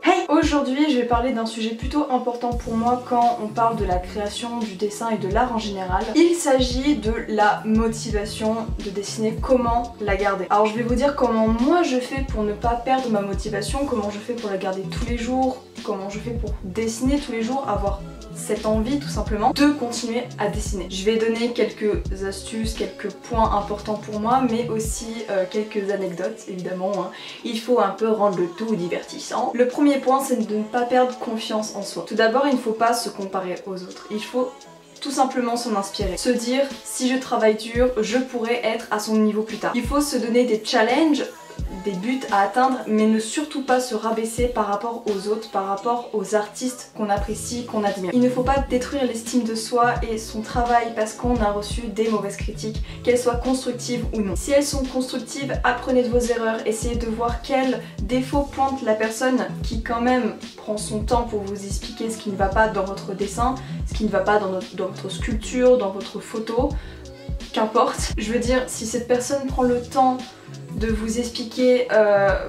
Hey! Aujourd'hui je vais parler d'un sujet plutôt important pour moi quand on parle de la création, du dessin et de l'art en général. Il s'agit de la motivation de dessiner, comment la garder. Alors je vais vous dire comment moi je fais pour ne pas perdre ma motivation, comment je fais pour la garder tous les jours, comment je fais pour dessiner tous les jours, avoir cette envie tout simplement de continuer à dessiner. Je vais donner quelques astuces, quelques points importants pour moi, mais aussi quelques anecdotes évidemment. Hein. Il faut un peu rendre le tout divertissant. Le premier point, c'est de ne pas perdre confiance en soi. Tout d'abord, il ne faut pas se comparer aux autres. Il faut tout simplement s'en inspirer. Se dire, si je travaille dur, je pourrais être à son niveau plus tard. Il faut se donner des challenges, des buts à atteindre, mais ne surtout pas se rabaisser par rapport aux autres, par rapport aux artistes qu'on apprécie, qu'on admire. Il ne faut pas détruire l'estime de soi et son travail parce qu'on a reçu des mauvaises critiques, qu'elles soient constructives ou non. Si elles sont constructives, apprenez de vos erreurs, essayez de voir quels défauts pointe la personne qui quand même prend son temps pour vous expliquer ce qui ne va pas dans votre dessin, ce qui ne va pas dans votre sculpture, dans votre photo, qu'importe. Je veux dire, si cette personne prend le temps de vous expliquer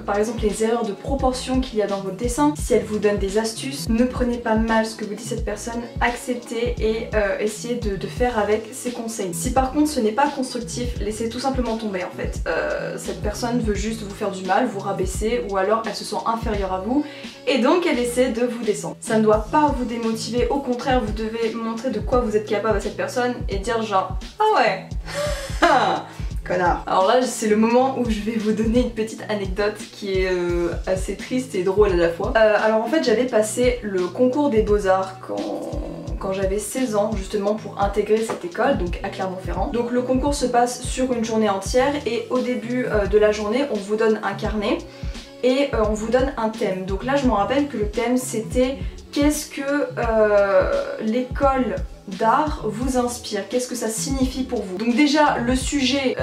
par exemple les erreurs de proportion qu'il y a dans votre dessin, si elle vous donne des astuces, ne prenez pas mal ce que vous dit cette personne, acceptez et essayez de faire avec ses conseils. Si par contre ce n'est pas constructif, laissez tout simplement tomber en fait. Cette personne veut juste vous faire du mal, vous rabaisser, ou alors elle se sent inférieure à vous et donc elle essaie de vous descendre. Ça ne doit pas vous démotiver, au contraire vous devez montrer de quoi vous êtes capable à cette personne et dire genre ah ouais connard. Alors là c'est le moment où je vais vous donner une petite anecdote qui est assez triste et drôle à la fois. Alors en fait j'avais passé le concours des beaux-arts quand j'avais 16 ans justement pour intégrer cette école, donc à Clermont-Ferrand. Donc le concours se passe sur une journée entière et au début de la journée on vous donne un carnet et on vous donne un thème. Donc là je me rappelle que le thème c'était qu'est-ce que l'école d'art vous inspire, qu'est-ce que ça signifie pour vous. Donc déjà le sujet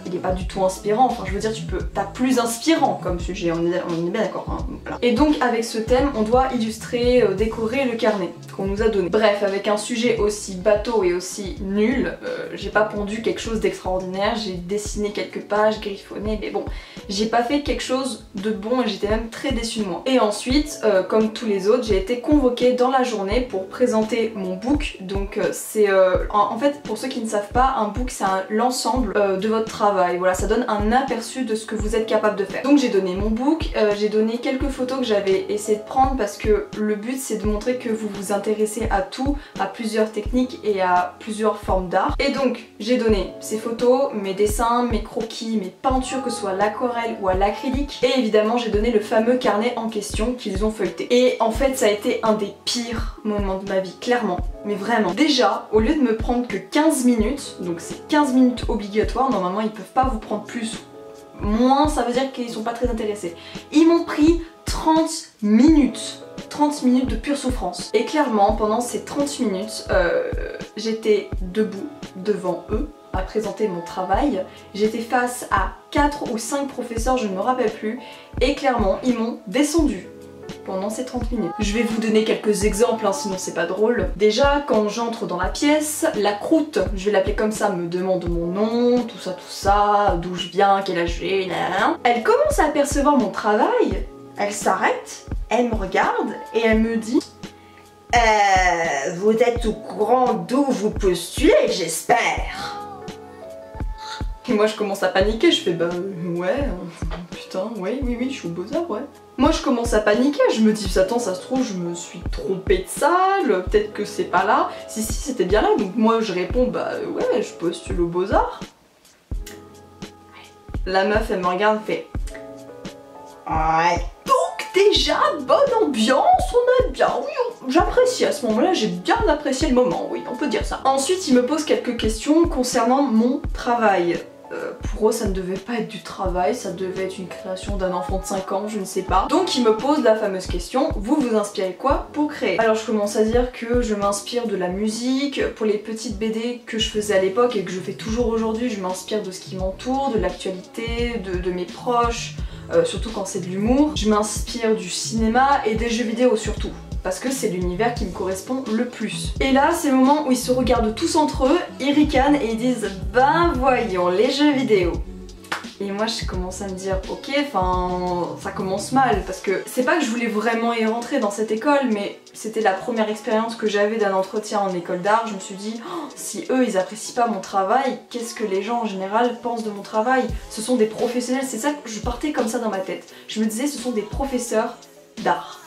il est pas du tout inspirant, enfin je veux dire t'as plus inspirant comme sujet, on est bien d'accord hein, voilà. Et donc avec ce thème on doit illustrer, décorer le carnet qu'on nous a donné. Bref, avec un sujet aussi bateau et aussi nul, j'ai pas pondu quelque chose d'extraordinaire, j'ai dessiné quelques pages, griffonné, mais bon, j'ai pas fait quelque chose de bon et j'étais même très déçue de moi. Et ensuite, comme tous les autres, j'ai été convoquée dans la journée pour présenter mon book. Donc c'est en fait, pour ceux qui ne savent pas, un book c'est l'ensemble de votre travail. Voilà, ça donne un aperçu de ce que vous êtes capable de faire. Donc j'ai donné mon book, j'ai donné quelques photos que j'avais essayé de prendre parce que le but c'est de montrer que vous vous intéressez à tout, à plusieurs techniques et à plusieurs formes d'art. Et donc j'ai donné ces photos, mes dessins, mes croquis, mes peintures, que ce soit à l'aquarelle ou à l'acrylique. Et évidemment j'ai donné le fameux carnet en question qu'ils ont feuilleté. Et en fait ça a été un des pires moments de ma vie, clairement. Mais vraiment. Déjà, au lieu de me prendre que 15 minutes, donc c'est 15 minutes obligatoires, normalement ils peuvent pas vous prendre plus. Moins, ça veut dire qu'ils sont pas très intéressés. Ils m'ont pris 30 minutes. 30 minutes de pure souffrance. Et clairement, pendant ces 30 minutes, j'étais debout devant eux à présenter mon travail. J'étais face à 4 ou 5 professeurs, je ne me rappelle plus. Et clairement, ils m'ont descendu pendant ces 30 minutes. Je vais vous donner quelques exemples, hein, sinon c'est pas drôle. Déjà, quand j'entre dans la pièce, la croûte, je vais l'appeler comme ça, me demande mon nom, tout ça, d'où je viens, quel âge j'ai, nanana. Elle commence à apercevoir mon travail, elle s'arrête, elle me regarde et elle me dit vous êtes au courant d'où vous postulez, j'espère. Et moi je commence à paniquer, je fais bah ouais, putain, oui, je suis au Beaux-Arts, ouais. Moi je commence à paniquer, je me dis attends, ça se trouve je me suis trompée de salle, peut-être que c'est pas là. Si c'était bien là, donc moi je réponds bah ouais, je postule au Beaux-Arts. La meuf elle me regarde, fait ouais. Donc déjà, bonne ambiance, on a bien, oui, j'apprécie à ce moment-là, j'ai bien apprécié le moment, oui, on peut dire ça. Ensuite il me pose quelques questions concernant mon travail. Pour eux ça ne devait pas être du travail, ça devait être une création d'un enfant de 5 ans, je ne sais pas. Donc il me pose la fameuse question, vous vous inspirez quoi pour créer? Alors je commence à dire que je m'inspire de la musique, pour les petites BD que je faisais à l'époque et que je fais toujours aujourd'hui, je m'inspire de ce qui m'entoure, de l'actualité, de mes proches, surtout quand c'est de l'humour. Je m'inspire du cinéma et des jeux vidéo surtout, parce que c'est l'univers qui me correspond le plus. Et là, c'est le moment où ils se regardent tous entre eux, ils ricanent et ils disent ben voyons, les jeux vidéo. Et moi je commence à me dire ok, enfin ça commence mal parce que c'est pas que je voulais vraiment y rentrer dans cette école, mais c'était la première expérience que j'avais d'un entretien en école d'art. Je me suis dit oh, si eux ils apprécient pas mon travail, qu'est-ce que les gens en général pensent de mon travail? Ce sont des professionnels, c'est ça que je partais comme ça dans ma tête. Je me disais ce sont des professeurs d'art.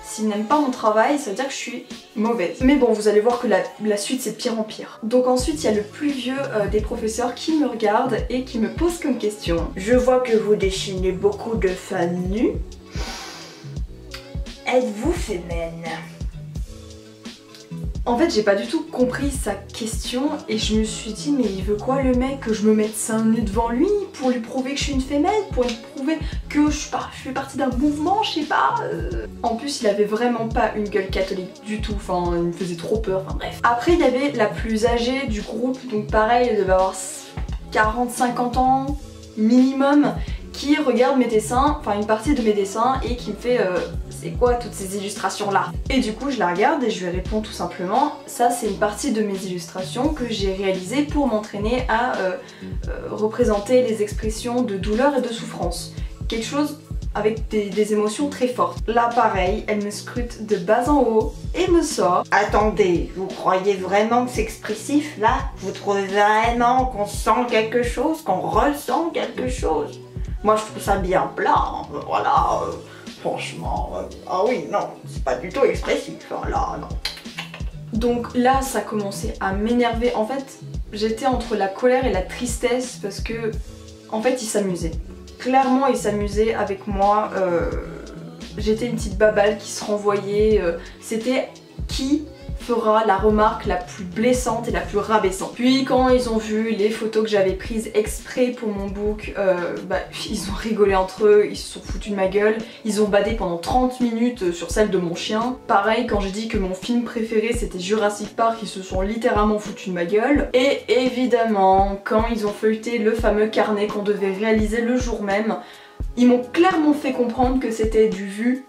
S'ils n'aiment pas mon travail, ça veut dire que je suis mauvaise. Mais bon, vous allez voir que la suite c'est de pire en pire. Donc ensuite il y a le plus vieux des professeurs qui me regarde et qui me pose comme question. Je vois que vous dessinez beaucoup de femmes nues. Êtes-vous féminine? En fait j'ai pas du tout compris sa question et je me suis dit mais il veut quoi le mec? Que je me mette seins nus devant lui pour lui prouver que je suis une fémène? Pour lui prouver que je fais partie d'un mouvement, je sais pas. En plus il avait vraiment pas une gueule catholique du tout, enfin il me faisait trop peur, enfin bref. Après il y avait la plus âgée du groupe, donc pareil elle devait avoir 40-50 ans minimum, qui regarde mes dessins, enfin une partie de mes dessins et qui me fait c'est quoi toutes ces illustrations là? Et du coup je la regarde et je lui réponds tout simplement ça c'est une partie de mes illustrations que j'ai réalisées pour m'entraîner à représenter les expressions de douleur et de souffrance. Quelque chose avec des émotions très fortes. Là pareil, elle me scrute de bas en haut et me sort. Attendez, vous croyez vraiment que c'est expressif là? Vous trouvez vraiment qu'on sent quelque chose, qu'on ressent quelque chose? Moi je trouve ça bien plat, hein. Voilà, franchement, ah oui non, c'est pas du tout expressif, hein, là non. Donc là ça commençait à m'énerver, en fait j'étais entre la colère et la tristesse parce que en fait il s'amusait. Clairement il s'amusait avec moi, j'étais une petite baballe qui se renvoyait, c'était qui fera la remarque la plus blessante et la plus rabaissante. Puis quand ils ont vu les photos que j'avais prises exprès pour mon book, ils ont rigolé entre eux, ils se sont foutus de ma gueule, ils ont badé pendant 30 minutes sur celle de mon chien. Pareil quand j'ai dit que mon film préféré c'était Jurassic Park, ils se sont littéralement foutus de ma gueule. Et évidemment quand ils ont feuilleté le fameux carnet qu'on devait réaliser le jour même, ils m'ont clairement fait comprendre que c'était du vu,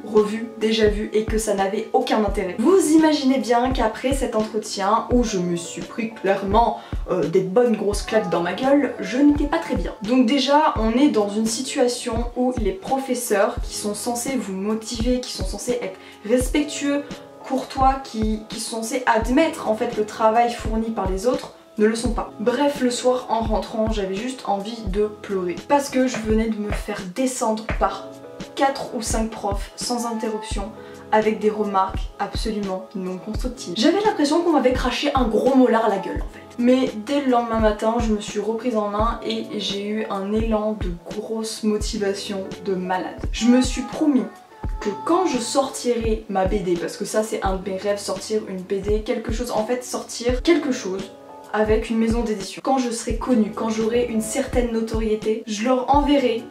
revu, déjà vu et que ça n'avait aucun intérêt. Vous imaginez bien qu'après cet entretien où je me suis pris clairement des bonnes grosses claques dans ma gueule, je n'étais pas très bien. Donc déjà on est dans une situation où les professeurs qui sont censés vous motiver, qui sont censés être respectueux, courtois, qui sont censés admettre en fait le travail fourni par les autres, ne le sont pas. Bref, le soir en rentrant, j'avais juste envie de pleurer. Parce que je venais de me faire descendre par 4 ou 5 profs sans interruption avec des remarques absolument non constructives. J'avais l'impression qu'on m'avait craché un gros molar à la gueule en fait. Mais dès le lendemain matin, je me suis reprise en main et j'ai eu un élan de grosse motivation de malade. Je me suis promis que quand je sortirai ma BD, parce que ça c'est un de mes rêves, sortir une BD, quelque chose, en fait sortir quelque chose avec une maison d'édition. Quand je serai connue, quand j'aurai une certaine notoriété, je leur enverrai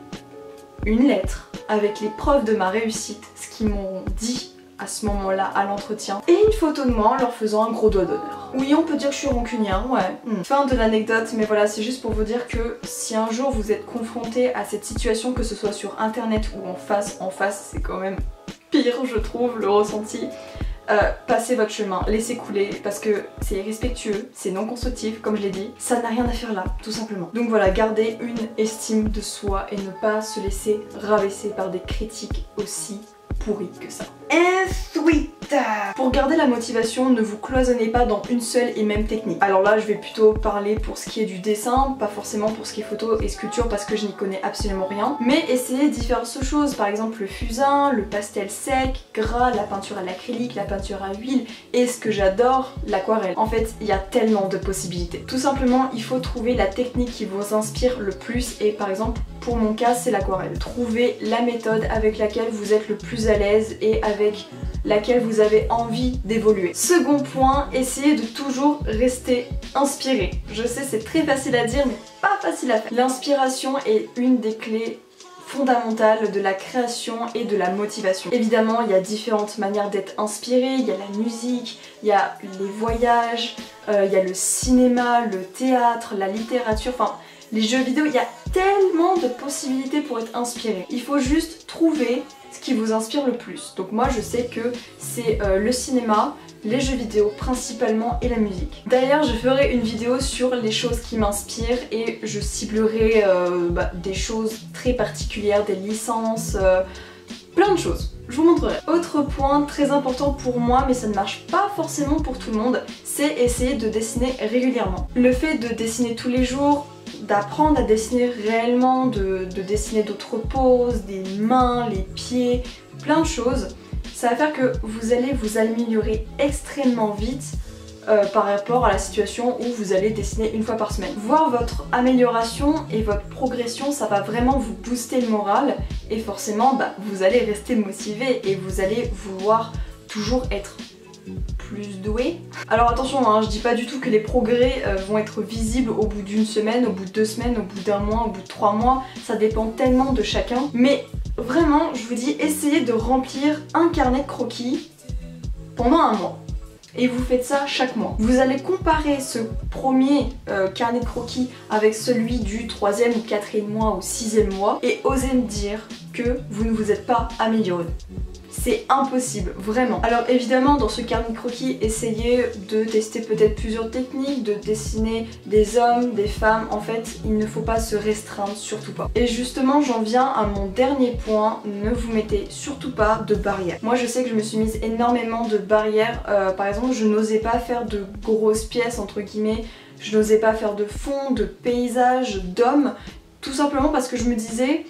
une lettre avec les preuves de ma réussite, ce qu'ils m'ont dit à ce moment-là à l'entretien, et une photo de moi en leur faisant un gros doigt d'honneur. Oui, on peut dire que je suis rancunière, ouais. Fin de l'anecdote, mais voilà, c'est juste pour vous dire que si un jour vous êtes confronté à cette situation, que ce soit sur internet ou en face, c'est quand même pire, je trouve, le ressenti. Passez votre chemin, laissez couler parce que c'est irrespectueux, c'est non constructif comme je l'ai dit, ça n'a rien à faire là, tout simplement. Donc voilà, gardez une estime de soi et ne pas se laisser rabaisser par des critiques aussi pourries que ça. Ensuite, pour garder la motivation, ne vous cloisonnez pas dans une seule et même technique. Alors là, je vais plutôt parler pour ce qui est du dessin, pas forcément pour ce qui est photo et sculpture parce que je n'y connais absolument rien. Mais essayez diverses choses, par exemple le fusain, le pastel sec, gras, la peinture à l'acrylique, la peinture à huile et ce que j'adore, l'aquarelle. En fait, il y a tellement de possibilités. Tout simplement, il faut trouver la technique qui vous inspire le plus et par exemple, pour mon cas, c'est l'aquarelle. Trouvez la méthode avec laquelle vous êtes le plus à l'aise et avec laquelle vous avez envie d'évoluer. Second point, essayez de toujours rester inspiré. Je sais, c'est très facile à dire mais pas facile à faire. L'inspiration est une des clés fondamentales de la création et de la motivation. Évidemment, il y a différentes manières d'être inspiré, il y a la musique, il y a les voyages, il y a le cinéma, le théâtre, la littérature, enfin les jeux vidéo, il y a tellement de possibilités pour être inspiré. Il faut juste trouver ce qui vous inspire le plus. Donc moi je sais que c'est le cinéma, les jeux vidéo principalement et la musique. D'ailleurs je ferai une vidéo sur les choses qui m'inspirent et je ciblerai des choses très particulières, des licences, plein de choses. Je vous montrerai. Autre point très important pour moi, mais ça ne marche pas forcément pour tout le monde, c'est essayer de dessiner régulièrement. Le fait de dessiner tous les jours, d'apprendre à dessiner réellement, de dessiner d'autres poses, des mains, les pieds, plein de choses, ça va faire que vous allez vous améliorer extrêmement vite par rapport à la situation où vous allez dessiner une fois par semaine. Voir votre amélioration et votre progression, ça va vraiment vous booster le moral et forcément vous allez rester motivé et vous allez vouloir toujours être plus doué. Alors attention, hein, je dis pas du tout que les progrès vont être visibles au bout d'une semaine, au bout de 2 semaines, au bout d'un mois, au bout de 3 mois, ça dépend tellement de chacun. Mais vraiment, je vous dis, essayez de remplir un carnet de croquis pendant un mois. Et vous faites ça chaque mois. Vous allez comparer ce premier carnet de croquis avec celui du 3e ou 4e mois ou 6e mois et osez me dire que vous ne vous êtes pas amélioré. C'est impossible, vraiment. Alors évidemment, dans ce carnet de croquis, essayez de tester peut-être plusieurs techniques, de dessiner des hommes, des femmes. En fait, il ne faut pas se restreindre, surtout pas. Et justement, j'en viens à mon dernier point, ne vous mettez surtout pas de barrières. Moi, je sais que je me suis mise énormément de barrières. Par exemple, je n'osais pas faire de grosses pièces, entre guillemets. Je n'osais pas faire de fond, de paysage, d'hommes. Tout simplement parce que je me disais...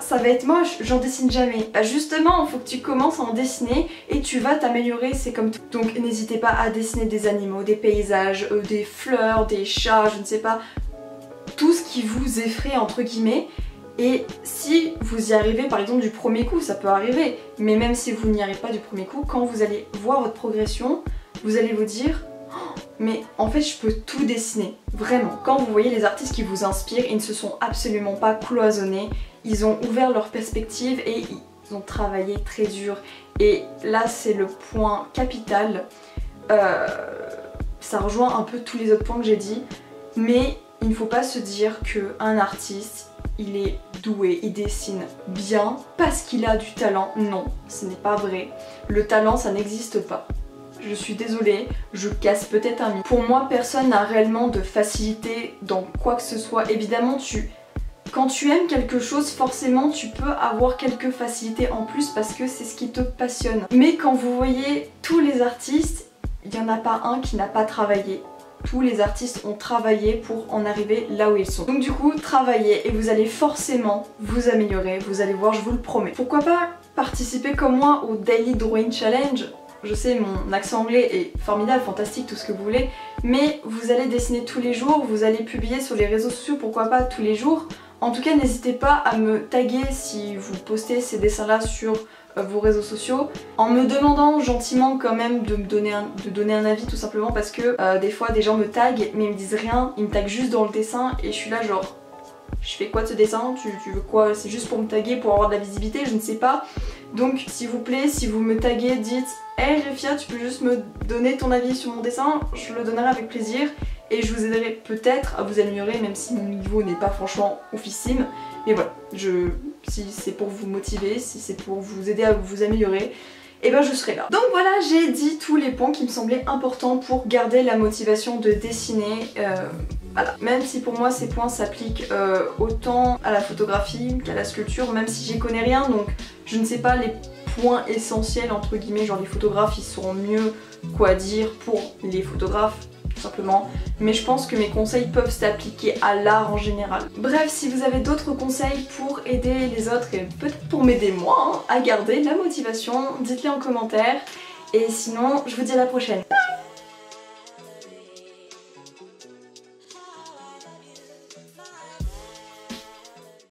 ça va être moche, j'en dessine jamais. Justement, il faut que tu commences à en dessiner et tu vas t'améliorer, c'est comme tout. Donc n'hésitez pas à dessiner des animaux, des paysages, des fleurs, des chats, je ne sais pas. Tout ce qui vous effraie entre guillemets. Et si vous y arrivez par exemple du premier coup, ça peut arriver. Mais même si vous n'y arrivez pas du premier coup, quand vous allez voir votre progression, vous allez vous dire... mais en fait je peux tout dessiner, vraiment. Quand vous voyez les artistes qui vous inspirent, ils ne se sont absolument pas cloisonnés, ils ont ouvert leur perspective et ils ont travaillé très dur. Et là c'est le point capital, ça rejoint un peu tous les autres points que j'ai dit, mais il ne faut pas se dire qu'un artiste, il est doué, il dessine bien parce qu'il a du talent. Non, ce n'est pas vrai. Le talent, ça n'existe pas. Je suis désolée, je casse peut-être un mythe. Pour moi, personne n'a réellement de facilité dans quoi que ce soit. Évidemment, quand tu aimes quelque chose, forcément, tu peux avoir quelques facilités en plus parce que c'est ce qui te passionne. Mais quand vous voyez tous les artistes, il n'y en a pas un qui n'a pas travaillé. Tous les artistes ont travaillé pour en arriver là où ils sont. Donc du coup, travaillez et vous allez forcément vous améliorer. Vous allez voir, je vous le promets. Pourquoi pas participer comme moi au Daily Drawing Challenge ? Je sais, mon accent anglais est formidable, fantastique, tout ce que vous voulez, mais vous allez dessiner tous les jours, vous allez publier sur les réseaux sociaux, pourquoi pas tous les jours. En tout cas, n'hésitez pas à me taguer si vous postez ces dessins-là sur vos réseaux sociaux, en me demandant gentiment quand même de donner un avis, tout simplement parce que des fois des gens me taguent mais ils me disent rien, ils me taguent juste dans le dessin et je suis là genre... je fais quoi de ce dessin? Tu veux quoi? C'est juste pour me taguer, pour avoir de la visibilité? Je ne sais pas. Donc s'il vous plaît, si vous me taguez, dites hey Refia, tu peux juste me donner ton avis sur mon dessin? Je le donnerai avec plaisir et je vous aiderai peut-être à vous améliorer, même si mon niveau n'est pas franchement oufissime. Mais voilà, si c'est pour vous motiver, si c'est pour vous aider à vous améliorer, et ben je serai là. Donc voilà, j'ai dit tous les points qui me semblaient importants pour garder la motivation de dessiner. Voilà. Même si pour moi ces points s'appliquent autant à la photographie qu'à la sculpture, même si j'y connais rien, donc je ne sais pas les points essentiels entre guillemets, genre les photographes ils sauront mieux quoi dire pour les photographes tout simplement, mais je pense que mes conseils peuvent s'appliquer à l'art en général. Bref, si vous avez d'autres conseils pour aider les autres et peut-être pour m'aider moi à garder la motivation, dites-les en commentaire et sinon je vous dis à la prochaine. Bye.